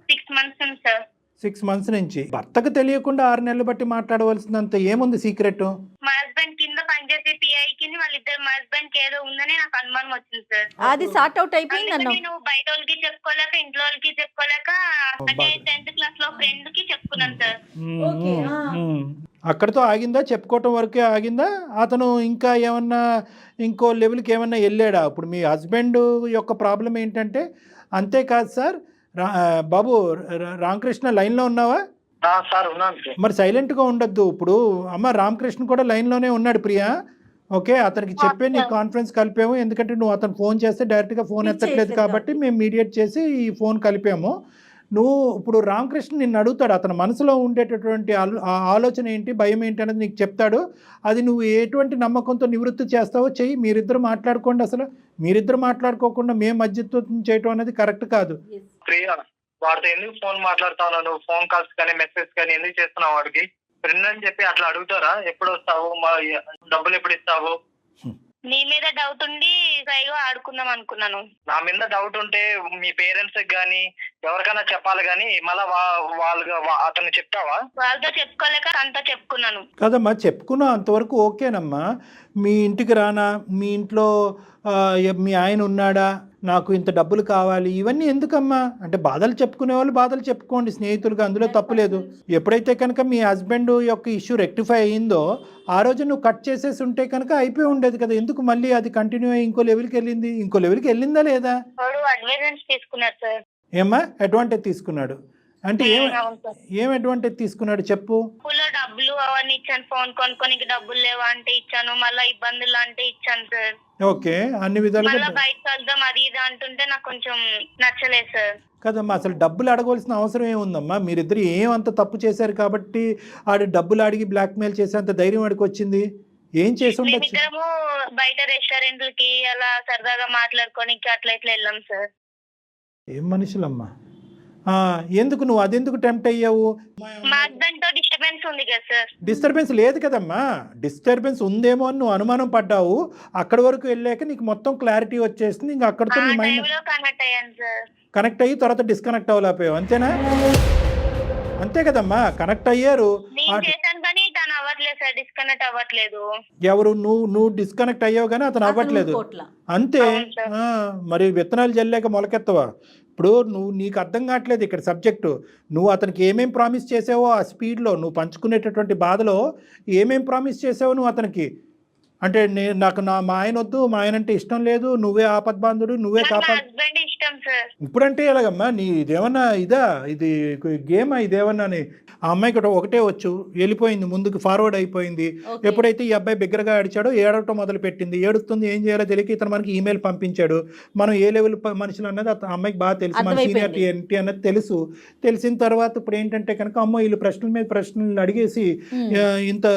6 months ఉంది సార్. 6 months నుంచి. భర్తకు తెలియకుండా 6 నెలలు బట్టి మాట్లాడవలసినంత ఏముంది సీక్రెట్? మా హస్బెండ్ కింద పనిచేసే పిఐ కింద వాళ్ళిద్దరు మా హస్బెండ్ కి ఏదో ఉందని నాకు అనుమానం వచ్చింది సార్. అది సార్ట్ అవుట్ అయిపోయింది అన్న. నేను బయట వాళ్ళకి చెప్పుకోలేక ఇంట్లో వాళ్ళకి చెప్పుకోలేక అంటే 10th class లో ఫ్రెండ్ కి చెప్పుకున్నాను సార్. అక్కడితో ఆగిందా? చెప్పుకోవటం వరకే ఆగిందా? అతను ఇంకా ఏమన్నా ఇంకో లెవెల్కి ఏమన్నా వెళ్ళాడా? ఇప్పుడు మీ హస్బెండ్ యొక్క ప్రాబ్లం ఏంటంటే అంతేకాదు సార్. బాబు రామకృష్ణ లైన్లో ఉన్నావా? సార్ ఉన్నాను. మరి సైలెంట్గా ఉండొద్దు. ఇప్పుడు అమ్మ రామకృష్ణ కూడా లైన్లోనే ఉన్నాడు ప్రియ. ఓకే, అతనికి చెప్పే నీ కాన్ఫరెన్స్ కలిపాము. ఎందుకంటే నువ్వు అతను ఫోన్ చేస్తే డైరెక్ట్గా ఫోన్ ఎత్తట్లేదు కాబట్టి మేము మీడియేట్ చేసి ఈ ఫోన్ కలిపాము. నువ్వు ఇప్పుడు రామకృష్ణ నిన్ను అడుగుతాడు, అతని మనసులో ఉండేటటువంటి ఆలోచన ఏంటి, భయం ఏంటి అనేది నీకు చెప్తాడు. అది నువ్వు ఎటువంటి నమ్మకంతో నివృత్తి చేస్తావో చెయ్యి. మీరిద్దరు మాట్లాడుకోండి. అసలు మీరిద్దరు మాట్లాడుకోకుండా మేము మధ్యత్వం చేయటం అనేది కరెక్ట్ కాదు. ప్రియా, వాడితో ఎందుకు ఫోన్ మాట్లాడుతావు? నువ్వు ఫోన్ కాల్స్ కానీ మెసేజ్ కానీ ఎందుకు చేస్తున్నావు? వాడికి ఫ్రెండ్ అని చెప్పి అట్లా అడుగుతారా? ఎప్పుడు వస్తావు, డబ్బులు ఎప్పుడు ఇస్తావు? నీ మీద డౌట్ ఉండి ఫ్రీగా ఆడుకుందాం అనుకున్నాను. నా మీద డౌట్ ఉంటే మీ పేరెంట్స్ గానీ ఎవరికైనా చెప్పాలి గానీ మళ్ళా అతను చెప్తావా? వాళ్ళతో చెప్పుకోలేక తనతో చెప్పుకున్నాను. కదమ్మా, చెప్పుకున్నా అంతవరకు ఓకేనమ్మా. మీ ఇంటికి రానా, మీ ఇంట్లో మీ ఆయన ఉన్నాడా, నాకు ఇంత డబ్బులు కావాలి, ఇవన్నీ ఎందుకమ్మా? అంటే బాధలు చెప్పుకునే వాళ్ళు బాధలు చెప్పుకోండి స్నేహితులుగా, అందులో తప్పులేదు. ఎప్పుడైతే కనుక మీ హస్బెండ్ యొక్క ఇష్యూ రెక్టిఫై అయ్యిందో ఆ రోజు నువ్వు కట్ చేసేసి ఉంటే కనుక అయిపోయి ఉండేది కదా. ఎందుకు మళ్ళీ అది కంటిన్యూ అయ్యి ఇంకో లెవెల్కి వెళ్ళింది? ఇంకో లెవెల్కి వెళ్ళిందా లేదా? వాడు అడ్వాంటేజ్ తీసుకున్నాడు సార్. ఏమ్మా అడ్వాంటేజ్ తీసుకున్నాడు అంటే అవును సార్. ఏం అడ్వాంటేజ్ తీసుకున్నాడు చెప్పు. స్కూల్లో డబ్బులు అవన్నీ ఇచ్చాను, ఫోన్ కొనుక్కోనికి డబ్బులు లేవా అంటే ఇచ్చాను, మళ్ళీ ఇబ్బందులు అంటే ఇచ్చాను సార్. ఓకే, అన్ని విధాలుగా మళ్ళీ బయటకు వెళ్దాం అది ఇది అంటుంటే నాకు కొంచెం నచ్చలేదు సార్. కదమ్మా, అసలు డబ్బులు అడగవలసిన అవసరం ఏముందమ్మా? మీరిద్దరు ఏమంత తప్పు చేశారు కాబట్టి ఆడి డబ్బులు అడిగి బ్లాక్మెయిల్ చేసేంత ధైర్యం వాడికి వచ్చింది? ఏం చేసి ఉండొచ్చు? మేమిద్దరము బయట రెస్టారెంట్లకి అలా సరదాగా మాట్లాడుకోనికి అట్లా ఇట్లా వెళ్ళాం సార్. ఏం మనుషులమ్మా. ఎందుకు నువ్వు అదెందుకు టెంప్ట్ అయ్యావు? మా హస్బెండ్ తో డిస్టర్బెన్స్ ఉంది కదా సార్. డిస్టర్బెన్స్ లేదు కదమ్మా. డిస్టర్బెన్స్ ఉందేమో అని నువ్వు అనుమానం పడ్డావు. అక్కడి వరకు వెళ్ళాక నీకు మొత్తం క్లారిటీ వచ్చేసింది. ఇంకా అక్కడితో నీ మైండ్ కనెక్ట్ అయ్యాను సార్. కనెక్ట్ అయ్యి తర్వాత డిస్కనెక్ట్ అవ్వలేకపోయావు, అంతేనా? అంతే కదమ్మా, కనెక్ట్ అయ్యారు. నేను చేశాను కానీ తను అవ్వట్లేదు సార్, డిస్కనెక్ట్ అవ్వట్లేదు. ఎవరు? నువ్వు డిస్కనెక్ట్ అయ్యావు కానీ అతను అవ్వట్లేదు, అంతే. మరి విత్తనాలు జల్లేక మొలకెత్తవా? ఇప్పుడు నీకు అర్థం కావట్లేదు ఇక్కడ సబ్జెక్టు. నువ్వు అతనికి ఏమేం ప్రామిస్ చేసావో ఆ స్పీడ్లో నువ్వు పంచుకునేటటువంటి బాధలో ఏమేం ప్రామిస్ చేసావో నువ్వు అతనికి, అంటే నాకు మా ఆయన వద్దు, మా ఆయన అంటే ఇష్టం లేదు, నువ్వే ఆపద్బాంధుడు, నువ్వే కాపాడు. హస్బెండ్ ఇష్టం సార్. ఇప్పుడంటే ఎలాగమ్మా? నీ ఇదేమన్నా ఇదా, ఇది గేమా? ఇదేమన్నా ఆ అమ్మాయికి ఒకటే వచ్చు, వెళ్ళిపోయింది, ముందుకు ఫార్వర్డ్ అయిపోయింది. ఎప్పుడైతే ఈ అబ్బాయి బిగ్గరగా అడిచాడో ఏడవటం మొదలు పెట్టింది. ఏడుస్తుంది, ఏం చేయాలో తెలియక ఇతను మనకి ఈమెయిల్ పంపించాడు. మనం ఏ లెవెల్ మనుషులు అన్నది అమ్మాయికి బాగా తెలుసు, మన సీనియారిటీ ఏంటి అన్నది తెలుసు. తెలిసిన తర్వాత ఇప్పుడు ఏంటంటే కనుక అమ్మో వీళ్ళు ప్రశ్నల మీద ప్రశ్నలు అడిగేసి ఇంత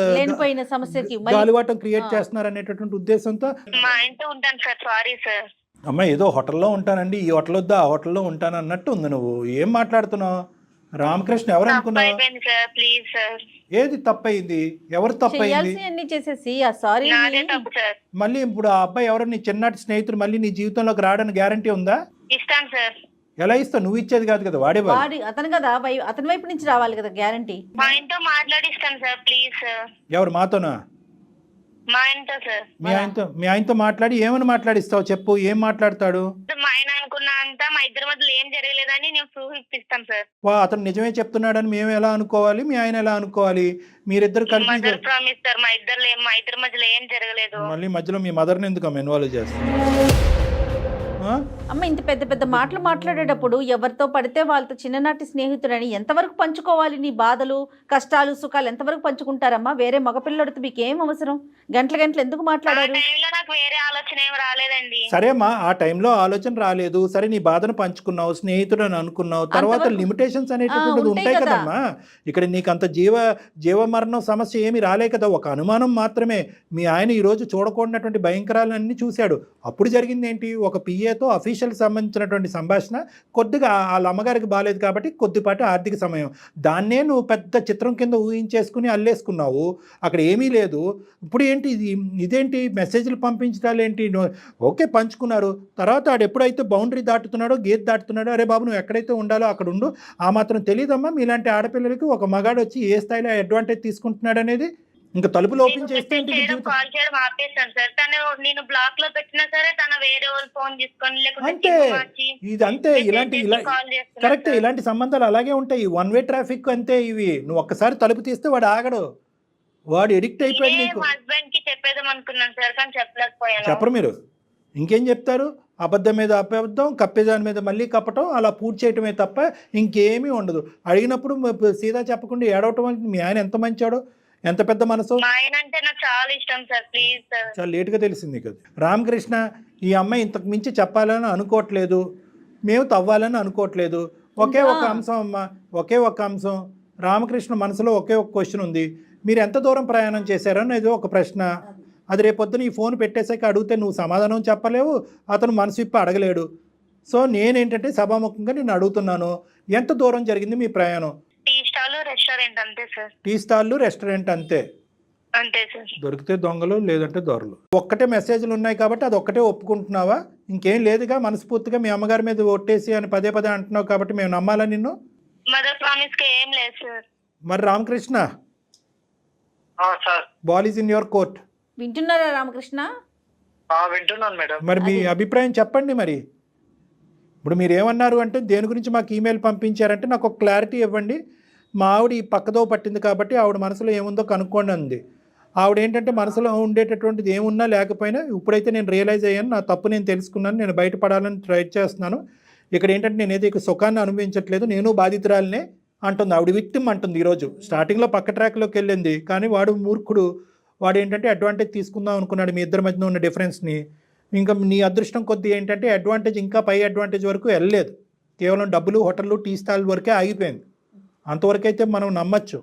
గాలివాటం క్రియేట్ చేస్తున్నారు అనేటటువంటి ఉద్దేశంతో మా ఇంట్లో ఉంటాను సార్. Sorry sir. అమ్మ ఏదో హోటల్లో ఉంటానండి, ఈ హోటల్ వద్దా ఆ హోటల్లో ఉంటాను అన్నట్టు ఉంది. నువ్వు ఏం మాట్లాడుతున్నావు? రామకృష్ణ ఎవరు అనుకున్నావు? ఏది తప్పయింది? ఎవరు తప్పయింది? మళ్ళీ ఇప్పుడు ఆ అబ్బాయి ఎవరు నీ చిన్నటి స్నేహితుడు మళ్ళీ నీ జీవితంలోకి రావడానికి గ్యారంటీ ఉందా? ఇస్తాను సార్. ఎలా ఇస్తావు? నువ్వు ఇచ్చేది కాదు కదా, వాడే అతను కదా, అతని వైపు నుంచి రావాలి కదా గ్యారంటీ. మా ఇంట్లో మాట్లాడిస్తాను సార్ ప్లీజ్ సార్. ఎవరు? మాతోనా? మా ఇంట్లో సార్. మీ ఆయనతో మాట్లాడి ఏమని మాట్లాడిస్తావు చెప్పు? ఏం మాట్లాడతాడు? మా ఆయన అనుకున్నా అంతా మా ఇద్దరి మధ్యలో ఏం జరగలేదని నేను ప్రూఫ్ ఇప్పిస్తాం సార్. అతను నిజమే చెప్తున్నాడని మేము ఎలా అనుకోవాలి, మీ ఆయన ఎలా అనుకోవాలి? మీరిద్దరు కలిపి ప్రామిస్ సార్, మా ఇద్దరి మధ్యలో ఏం జరగలేదు. మళ్ళీ మధ్యలో మీ మదర్ని ఎందుకు ఇన్వాల్వ్ చేస్తారు? అమ్మ ఇంత పెద్ద పెద్ద మాటలు మాట్లాడేటప్పుడు ఎవరితో పడితే వాళ్ళతో చిన్ననాటి స్నేహితుడని ఎంతవరకు పంచుకోవాలి? నీ బాధలు కష్టాలు సుఖాలు ఎంతవరకు పంచుకుంటారమ్మా? వేరే మగపిల్లడితో మీకు ఏం అవసరం? గంటల ఎందుకు మాట్లాడారు? నాకు వేరే ఆలోచన ఏం రాలేదండి. సరే అమ్మా, ఆ టైంలో ఆలోచన రాలేదు, సరే నీ బాధను పంచుకున్నావు, స్నేహితుడు అని అనుకున్నావు, తర్వాత లిమిటేషన్స్ అనేటటువంటిది ఉంటాయి కదమ్మా. ఇక్కడ నీకు అంత జీవమరణం సమస్య ఏమి రాలే కదా, ఒక అనుమానం మాత్రమే. మీ ఆయన ఈరోజు చూడకూడనటువంటి భయంకరాలన్నీ చూశాడు. అప్పుడు జరిగింది ఏంటి? ఒక పిఏతో అఫీషియల్ సంబంధించినటువంటి సంభాషణ, కొద్దిగా వాళ్ళ అమ్మగారికి బాగాలేదు కాబట్టి కొద్దిపాటి ఆర్థిక సమయం, దాన్నే నువ్వు పెద్ద చిత్రం కింద ఊహించేసుకుని అల్లేసుకున్నావు. అక్కడ ఏమీ లేదు. ఇప్పుడు ఏంటి ఇదేంటి మెసేజ్లు పంపించడాలు ఏంటి? ఓకే పంచుకున్నారు, తర్వాత ఆడు ఎప్పుడైతే బౌండరీ దాటుతున్నాడో, గేట్ దాటుతున్నాడో, అరే బాబు నువ్వు ఎక్కడైతే ఉండాలో అక్కడ ఉండు. ఆ మాత్రం తెలియదమ్మా మీలాంటి ఆడపిల్లలకి ఒక మగాడు వచ్చి ఏ స్థాయిలో అడ్వాంటేజ్ తీసుకుంటున్నాడు అనేది. ఇంకా తలుపులు ఓపెన్ చేస్తే కాల్ చేయడం ఆపేసాను సార్. తను నేను బ్లాక్ లో పెట్టినా సరే తన వేరే వాళ్ళు ఫోన్ తీసుకొని అంటే ఇది అంతే. కరెక్ట్, ఇలాంటి సంబంధాలు అలాగే ఉంటాయి. వన్ వే ట్రాఫిక్ అంతే ఇవి. నువ్వు ఒక్కసారి తలుపు తీస్తే వాడు ఆగడు, వాడు ఎడిక్ట్ అయిపోయాడు. నీకు హస్బెండ్ కి చెప్పేద్దాం అనుకున్నాను సార్, కానీ చెప్పలేకపోయాను. చెప్పరు మీరు, ఇంకేం చెప్తారు? అబద్ధం మీద అబద్ధం, కప్పేదాని మీద మళ్ళీ కప్పటం, అలా పూర్తి చేయటమే తప్ప ఇంకేమీ ఉండదు. అడిగినప్పుడు సీదా చెప్పకుండా ఏడవటం. మీ ఆయన ఎంత మంచాడో, ఎంత పెద్ద మనసు. చాలా ఇష్టం సార్, ప్లీజ్ సార్. చాలా లేటుగా తెలిసింది కదా. రామకృష్ణ, ఈ అమ్మాయి ఇంతకు మించి చెప్పాలని అనుకోవట్లేదు, మేము తవ్వాలని అనుకోవట్లేదు. ఒకే ఒక అంశం అమ్మ, ఒకే ఒక అంశం. రామకృష్ణ మనసులో ఒకే ఒక క్వశ్చన్ ఉంది, మీరు ఎంత దూరం ప్రయాణం చేశారనేది ఒక ప్రశ్న. అది రేపొద్దున ఈ ఫోన్ పెట్టేసాక అడిగితే నువ్వు సమాధానం చెప్పలేవు, అతను మనసు విప్పి అడగలేడు. సో నేనేంటంటే సభాముఖంగా నేను అడుగుతున్నాను, ఎంత దూరం జరిగింది మీ ప్రయాణం? టీ స్టాల్ రెస్టారెంట్ అంతే సార్. టీ స్టాల్ రెస్టారెంట్ అంతే. అంతే సార్. దొరికితే దొంగలు, లేదంటే దొరలు. ఒక్కటే మెసేజ్లు ఉన్నాయి కాబట్టి అది ఒక్కటే ఒప్పుకుంటున్నావా? ఇంకేం లేదుగా? మనస్ఫూర్తిగా మీ అమ్మగారి మీద ఒట్టేసి అని పదే పదే అంటున్నావు కాబట్టి మేము నమ్మాలా నిన్ను? మదర్ ప్రామిస్ కి ఏం లేదు సార్. మరి Ramakrishna, sir ball is in your court. వింటున్నారా రామకృష్ణ? వింటున్నాను మేడం. మరి మీ అభిప్రాయం చెప్పండి. మరి ఇప్పుడు మీరు ఏమన్నారు అంటే దేని గురించి మాకు ఈమెయిల్ పంపించారంటే నాకు ఒక క్లారిటీ ఇవ్వండి. మా ఆవిడ ఈ పక్కదో పట్టింది కాబట్టి ఆవిడ మనసులో ఏముందో కనుక్కోండి అంది. ఆవిడ ఏంటంటే మనసులో ఉండేటటువంటిది ఏమున్నా లేకపోయినా ఇప్పుడైతే నేను రియలైజ్ అయ్యాను, నా తప్పు నేను తెలుసుకున్నాను, నేను బయటపడాలని ట్రై చేస్తున్నాను. ఇక్కడ ఏంటంటే నేనేదో ఇక సుఖాన్ని అనుభవించట్లేదు, నేను బాధితురాలనే అంటుంది ఆవిడ. విక్టిమ్ అంటుంది. ఈరోజు స్టార్టింగ్లో పక్క ట్రాక్లోకి వెళ్ళింది, కానీ వాడు మూర్ఖుడు. వాడు ఏంటంటే అడ్వాంటేజ్ తీసుకుందాం అనుకున్నాడు మీ ఇద్దరి మధ్యన ఉన్న డిఫరెన్స్ని. ఇంకా నీ అదృష్టం కొద్దీ ఏంటంటే అడ్వాంటేజ్ ఇంకా పై అడ్వాంటేజ్ వరకు వెళ్ళలేదు. కేవలం డబ్బులు, హోటళ్ళు, టీ స్టాల్ వరకే ఆగిపోయింది. అంతవరకైతే మనం నమ్మచ్చు.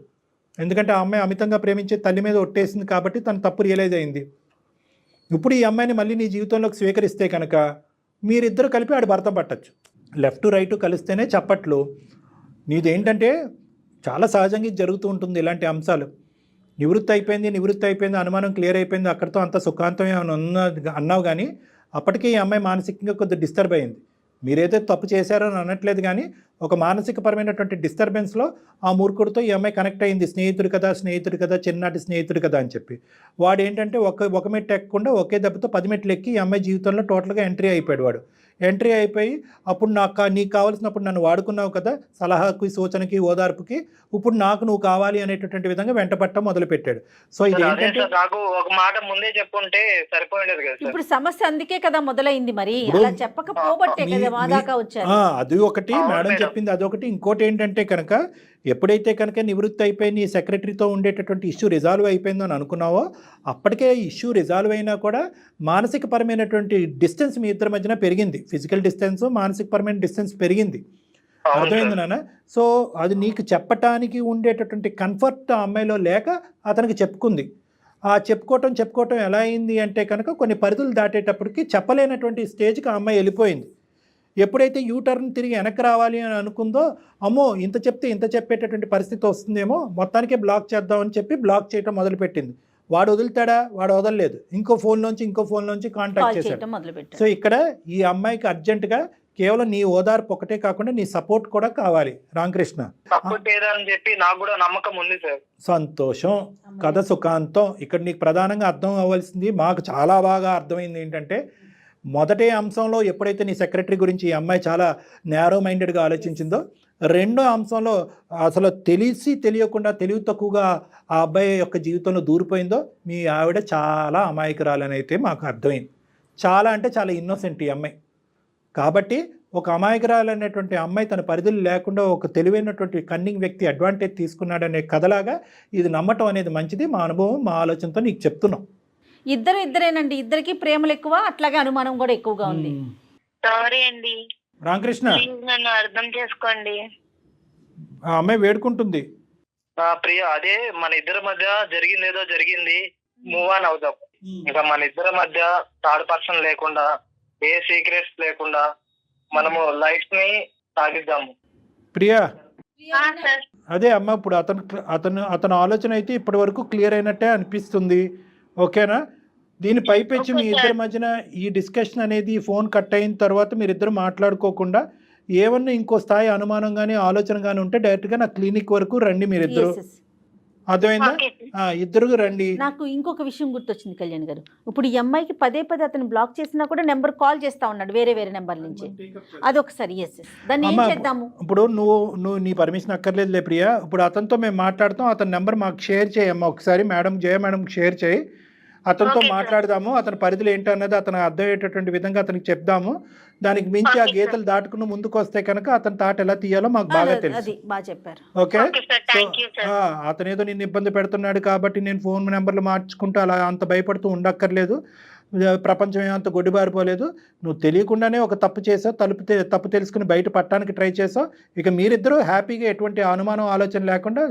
ఎందుకంటే ఆ అమ్మాయి అమితంగా ప్రేమించే తల్లి మీద ఒట్టేసింది కాబట్టి తను తప్పు రియలైజ్ అయింది. ఇప్పుడు ఈ అమ్మాయిని మళ్ళీ నీ జీవితంలోకి స్వీకరిస్తే కనుక మీరిద్దరు కలిపి ఆడు భర్త పట్టచ్చు. లెఫ్ట్ రైట్ కలిస్తేనే చప్పట్లు. నీదేంటంటే చాలా సహజంగా ఇది జరుగుతూ ఉంటుంది ఇలాంటి అంశాలు. నివృత్తి అయిపోయింది, అనుమానం క్లియర్ అయిపోయింది, అక్కడితో అంత సుఖాంతం అన్నావు. కానీ అప్పటికే ఈ అమ్మాయి మానసికంగా కొద్దిగా డిస్టర్బ్ అయింది. మీరైతే తప్పు చేశారో అని అనట్లేదు, కానీ ఒక మానసికపరమైనటువంటి డిస్టర్బెన్స్లో ఆ మూర్ఖుడితో ఈ అమ్మాయి కనెక్ట్ అయింది. స్నేహితుడు కదా, చిన్ననాటి స్నేహితుడు కదా అని చెప్పి. వాడు ఏంటంటే ఒక మెట్టు ఎక్కకుండా ఒకే దెబ్బతో 10 మెట్లు ఎక్కి ఈ అమ్మాయి జీవితంలో టోటల్గా ఎంట్రీ అయిపోయాడు. వాడు ఎంట్రీ అయిపోయి అప్పుడు నీకు కావాల్సినప్పుడు నన్ను వాడుకున్నావు కదా, సలహాకి, సూచనకి, ఓదార్పుకి, ఇప్పుడు నువ్వు కావాలి అనేటటువంటి విధంగా వెంటపట్ట మొదలుపెట్టాడు. సో ఇది ఏంటంటే నాకు ఒక మాట ముందే చెప్పుంటే సరిపోయేది కదా. ఇప్పుడు సమస్య అందుకే కదా మొదలైంది. మరి అలా చెప్పకపోబట్టే కదా మా దాకా వచ్చారు. అది ఒకటి మేడం చెప్పింది, అదొకటి. ఇంకోటి ఏంటంటే కనుక ఎప్పుడైతే కనుక నివృత్తి అయిపోయి నీ సెక్రటరీతో ఉండేటటువంటి ఇష్యూ రిజాల్వ్ అయిపోయిందని అనుకున్నావో అప్పటికే ఇష్యూ రిజాల్వ్ అయినా కూడా మానసిక పరమైనటువంటి డిస్టెన్స్ మీ ఇద్దరి మధ్యన పెరిగింది. ఫిజికల్ డిస్టెన్స్, మానసిక పరమైన డిస్టెన్స్ పెరిగింది. అర్థమైంది నాన్న? సో అది నీకు చెప్పటానికి ఉండేటటువంటి కంఫర్ట్ ఆ అమ్మాయిలో లేక అతనికి చెప్పుకుంది. ఆ చెప్పుకోవటం ఎలా అయింది అంటే కనుక కొన్ని పరిధులు దాటేటప్పటికి చెప్పలేనటువంటి స్టేజ్కి ఆ అమ్మాయి వెళ్ళిపోయింది. ఎప్పుడైతే యూటర్న్ తిరిగి వెనక్కి రావాలి అని అనుకుందో, అమ్మో ఇంత చెప్పేటటువంటి పరిస్థితి వస్తుందేమో, మొత్తానికే బ్లాక్ చేద్దామని చెప్పి బ్లాక్ చేయడం మొదలుపెట్టింది. వాడు వదులుతాడా? వాడు వదలలేదు. ఇంకో ఫోన్ నుంచి కాంటాక్ట్ చేశాడు. సో ఇక్కడ ఈ అమ్మాయికి అర్జెంటుగా కేవలం నీ ఓదార్పు ఒకటే కాకుండా నీ సపోర్ట్ కూడా కావాలి. రామకృష్ణ, చెప్పి నాకు కూడా నమ్మకం ఉంది సార్. సంతోషం. కథ సుఖాంతం. ఇక్కడ నీకు ప్రధానంగా అర్థం అవ్వాల్సింది, మాకు చాలా బాగా అర్థమైంది ఏంటంటే, మొదటి అంశంలో ఎప్పుడైతే నీ సెక్రటరీ గురించి ఈ అమ్మాయి చాలా నేరో మైండెడ్గా ఆలోచించిందో, రెండో అంశంలో అసలు తెలియకుండా తెలివి తక్కువగా ఆ అబ్బాయి యొక్క జీవితంలో దూరిపోయిందో, మీ ఆవిడ చాలా అమాయకురాలని అయితే మాకు అర్థమైంది. చాలా అంటే చాలా ఇన్నోసెంట్ ఈ అమ్మాయి. కాబట్టి ఒక అమాయకురాలనేటువంటి అమ్మాయి తన పరిధులు లేకుండా ఒక తెలివైనటువంటి కన్నింగ్ వ్యక్తి అడ్వాంటేజ్ తీసుకున్నాడనే కథలాగా ఇది నమ్మటం అనేది మంచిది. మా అనుభవం, మా ఆలోచనతో నీకు చెప్తున్నాం. ఇద్దరేనండి, ఇద్దరికి ప్రేమలు ఎక్కువ, అట్లాగే అనుమానం కూడా ఎక్కువగా ఉంది. సారీ అండి రామకృష్ణ, నన్ను అర్థం చేసుకోండి. ఆ అమ్మాయి వేడుకుంటుంది. ప్రియ, అదే మన ఇద్దరి మధ్య జరిగింది, ఏదో జరిగింది, మూవ్ ఆన్ అవుదాం. ఇంకా మన ఇద్దరి మధ్య థర్డ్ పర్సన్ లేకుండా, ఏ సీక్రెట్స్ లేకుండా మనము లైఫ్ ని సాగిద్దాము. ప్రియా, సార్ అదే అమ్మ, ఇప్పుడు అతను ఆలోచన అయితే ఇప్పటి వరకు క్లియర్ అయినట్టే అనిపిస్తుంది. ఓకేనా? దీని పైపెచ్చి మీ ఇద్దరి మధ్యన ఈ డిస్కషన్ అనేది ఫోన్ కట్ అయిన తర్వాత మీరిద్దరు మాట్లాడుకోకుండా ఏమన్నా ఇంకో స్థాయి అనుమానం కానీ ఆలోచన కానీ ఉంటే డైరెక్ట్గా నా క్లినిక్ వరకు రండి మీరిద్దరు. అర్థమైందా? ఇద్దరు రండి. నాకు ఇంకొక విషయం గుర్తొచ్చింది కళ్యాణ్ గారు. ఇప్పుడు ఈ అమ్మాయికి పదే అతను బ్లాక్ చేసినా కూడా నెంబర్ కాల్ చేస్తా ఉన్నాడు వేరే నెంబర్ నుంచి. అదొకసారి దాన్ని ఏం చేద్దాము? ఇప్పుడు నువ్వు నీ పర్మిషన్ అక్కర్లేదులే ప్రియా. ఇప్పుడు అతనితో మేము మాట్లాడతాం, అతని నెంబర్ మాకు షేర్ చేయమ్మా ఒకసారి. జయ మేడంకి షేర్ చేయి. అతనితో మాట్లాడదాము. అతని పరిధులు ఏంటన్నది అతను అర్థమయ్యేటటువంటి విధంగా అతనికి చెప్దాము. దానికి మించి ఆ గీతలు దాటుకుని ముందుకు వస్తే కనుక అతని తాట ఎలా తీయాలో మాకు బాగా తెలుసు. ఓకే? సో అతనేదో నిన్ను ఇబ్బంది పెడుతున్నాడు కాబట్టి నేను ఫోన్ నెంబర్లు మార్చుకుంటూ అలా అంత భయపడుతూ ఉండక్కర్లేదు. ప్రపంచం ఏమంత గొడ్డిబారిపోలేదు. నువ్వు తెలియకుండానే ఒక తప్పు చేసావు, తప్పు తెలుసుకుని బయట పట్టడానికి ట్రై చేసావు. ఇక మీరిద్దరూ హ్యాపీగా ఎటువంటి అనుమానం ఆలోచన లేకుండా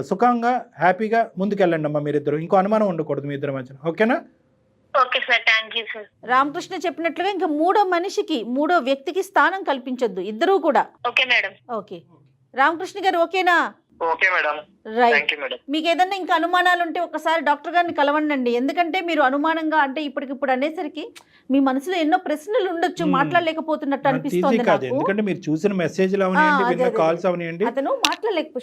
సుఖంగా హ్యాపీగా ముందుకెళ్ళండి అమ్మా మీరిద్దరు. ఇంకో అనుమానం ఉండకూడదు మీ ఇద్దరి మధ్యన. ఓకేనా? Okay sir, thank you sir. Ramakrishna చెప్పినట్లుగా ఇంకా మూడో వ్యక్తికి స్థానం కల్పించొద్దు, ఇద్దరూ కూడా. Okay madam. ఓకే రామకృష్ణ గారు, ఓకేనా? Okay madam, right. Thank you madam. మీకు ఏదన్నా ఇంకా అనుమానాలు ఉంటే ఒకసారి డాక్టర్ గారిని కలవండి. ఎందుకంటే మీరు అనుమానంగా అంటే ఇప్పటికిప్పుడు అనేసరికి మీ మనసులో ఎన్నో ప్రశ్నలు ఉండొచ్చు, మాట్లాడలేకపోతున్నట్టు అది అనిపిస్తోంది కాదు, నాకు. ఎందుకంటే మీరు చూసిన మెసేజ్లు అవనివ్వండి, అదే, విన్న అదే. కాల్స్ అవనివ్వండి. అతను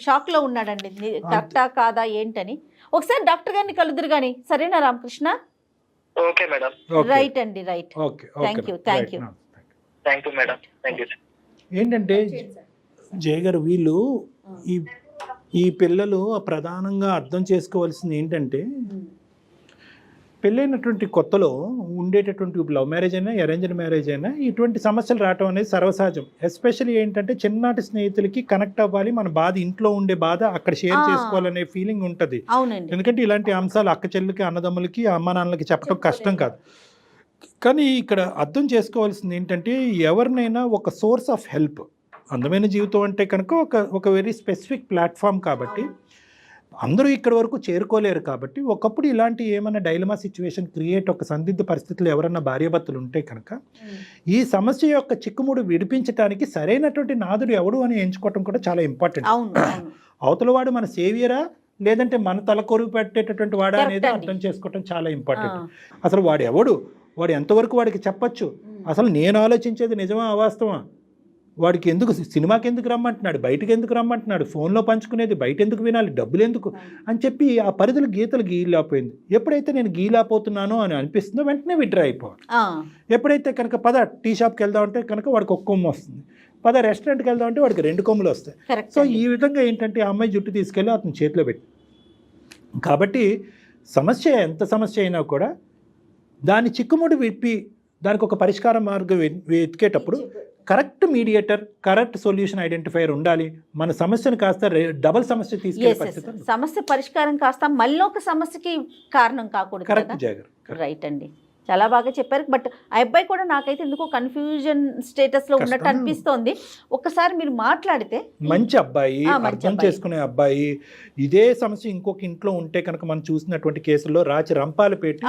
షాక్ లో ఉన్నాడండి, కరెక్టా కాదా ఏంటని. ఒకసారి డాక్టర్ గారిని కలుదురు గాని, సరేనా Ramakrishna? Okay madam, okay. Right అండి, right. Okay, Thank okay, you, thank right, you. Thank you madam, thank you. ఏంటంటే జయ గారు, వీళ్ళు ఈ పిల్లలు ప్రధానంగా అర్థం చేసుకోవాల్సింది ఏంటంటే, పెళ్ళైనటువంటి కొత్తలో ఉండేటటువంటి లవ్ మ్యారేజ్ అయినా అరేంజ్డ్ మ్యారేజ్ అయినా ఇటువంటి సమస్యలు రావటం అనేది సర్వసహజం. ఎస్పెషల్లీ ఏంటంటే చిన్ననాటి స్నేహితులకి కనెక్ట్ అవ్వాలి, మన బాధ ఇంట్లో ఉండే బాధ అక్కడ షేర్ చేసుకోవాలనే ఫీలింగ్ ఉంటుంది. అవునండి. ఎందుకంటే ఇలాంటి అంశాలు అక్క చెల్లికి, అన్నదమ్ములకి, అమ్మ నాన్నలకి చెప్పడం కష్టం కాదు. కానీ ఇక్కడ అర్థం చేసుకోవాల్సింది ఏంటంటే, ఎవరినైనా ఒక సోర్స్ ఆఫ్ హెల్ప్, అందమైన జీవితం అంటే కనుక ఒక వెరీ స్పెసిఫిక్ ప్లాట్ఫామ్ కాబట్టి అందరూ ఇక్కడి వరకు చేరుకోలేరు. కాబట్టి ఒకప్పుడు ఇలాంటి ఏమైనా డైలమా సిచ్యువేషన్ క్రియేట్, ఒక సందిగ్ధ పరిస్థితులు ఎవరన్నా భార్యాభర్తలు ఉంటే కనుక ఈ సమస్య యొక్క చిక్కుముడు విడిపించడానికి సరైనటువంటి నాదుడు ఎవడు అని ఎంచుకోవటం కూడా చాలా ఇంపార్టెంట్. అవతలవాడు మన సేవియరా లేదంటే మన తల కొరుగు పెట్టేటటువంటి వాడా అనేది అర్థం చేసుకోవటం చాలా ఇంపార్టెంట్. అసలు వాడు ఎవడు, వాడు ఎంతవరకు వాడికి చెప్పచ్చు, అసలు నేను ఆలోచించేది నిజమా అవాస్తవా, వాడికి ఎందుకు సినిమాకి ఎందుకు రమ్మంటున్నాడు, బయటకు ఎందుకు రమ్మంటున్నాడు, ఫోన్లో పంచుకునేది బయట ఎందుకు వినాలి, డబ్బులు ఎందుకు అని చెప్పి ఆ పరిధులు గీతలు గీలాపోయింది. ఎప్పుడైతే నేను గీలాపోతున్నానో అని అనిపిస్తుందో వెంటనే విడ్రా అయిపోవాలి. ఎప్పుడైతే కనుక పద టీ షాప్కి వెళ్దామంటే కనుక వాడికి ఒక కొమ్ము వస్తుంది, పద రెస్టారెంట్కి వెళ్దామంటే వాడికి 2 కొమ్ములు వస్తాయి. సో ఈ విధంగా ఏంటంటే ఆ అమ్మాయి జుట్టు తీసుకెళ్ళి అతని చేతిలో పెట్టి, కాబట్టి సమస్య ఎంత సమస్య అయినా కూడా దాని చిక్కుముడి విప్పి దానికి ఒక పరిష్కార మార్గం వెతికేటప్పుడు correct mediator, correct solution identifier ఉండాలి. మన సమస్యను కాస్త డబల్ సమస్య తీసుకెళ్ళే పరిస్థితి, సమస్య పరిష్కారం కాస్త మళ్ళీ ఒక సమస్యకి కారణం కాకూడదు. కరెక్ట్ జాగర్, రైట్ అండి, చాలా బాగా చెప్పారు. బట్ ఆ అబ్బాయి కూడా నాకైతే ఎందుకో కన్ఫ్యూజన్ స్టేటస్ లో ఉన్నట్టు అనిపిస్తోంది. ఒక్కసారి మీరు మాట్లాడితే, మంచి అబ్బాయి, అర్థం చేసుకునే అబ్బాయి, ఇదే సమస్య ఇంకొక ఇంట్లో ఉంటే కనుక మనం చూసినటువంటి కేసుల్లో రాచి రంపాలు పెట్టి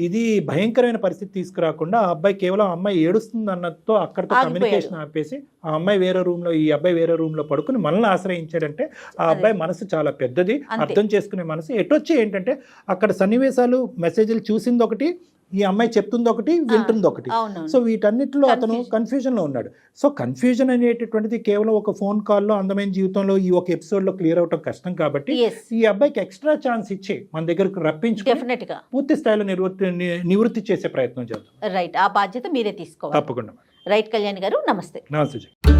ఇది భయంకరమైన పరిస్థితి తీసుకురాకుండా ఆ అబ్బాయి కేవలం అమ్మాయి ఏడుస్తుంది అన్నతో అక్కడితో కమ్యూనికేషన్ ఆపేసి ఆ అమ్మాయి వేరే రూమ్ లో, ఈ అబ్బాయి వేరే రూమ్ లో పడుకుని మనల్ని ఆశ్రయించాడంటే ఆ అబ్బాయి మనసు చాలా పెద్దది, అర్థం చేసుకునే మనసు. ఎటొచ్చి ఏంటంటే అక్కడ సన్నివేశాలు, మెసేజ్లు చూసింది ఒకటి, ఈ అమ్మాయి చెప్తుంది ఒకటి, వింటుంది ఒకటి. సో వీటన్నిటిలో అతను కన్ఫ్యూజన్లో ఉన్నాడు. సో కన్ఫ్యూజన్ అనేటటువంటిది కేవలం ఒక ఫోన్ కాల్లో, అందమైన జీవితంలో ఈ ఒక ఎపిసోడ్లో క్లియర్ అవటం కష్టం. కాబట్టి ఈ అబ్బాయికి ఎక్స్ట్రా ఛాన్స్ ఇచ్చి మన దగ్గరకు రప్పించుకుని పూర్తి స్థాయిలో నివృత్తి చేసే ప్రయత్నం చేద్దాం. రైట్, ఆ బాధ్యత మీరే తీసుకోవాలి. తప్పకుండా. రైట్ కళ్యాణ్ గారు, నమస్తే. నమస్తే.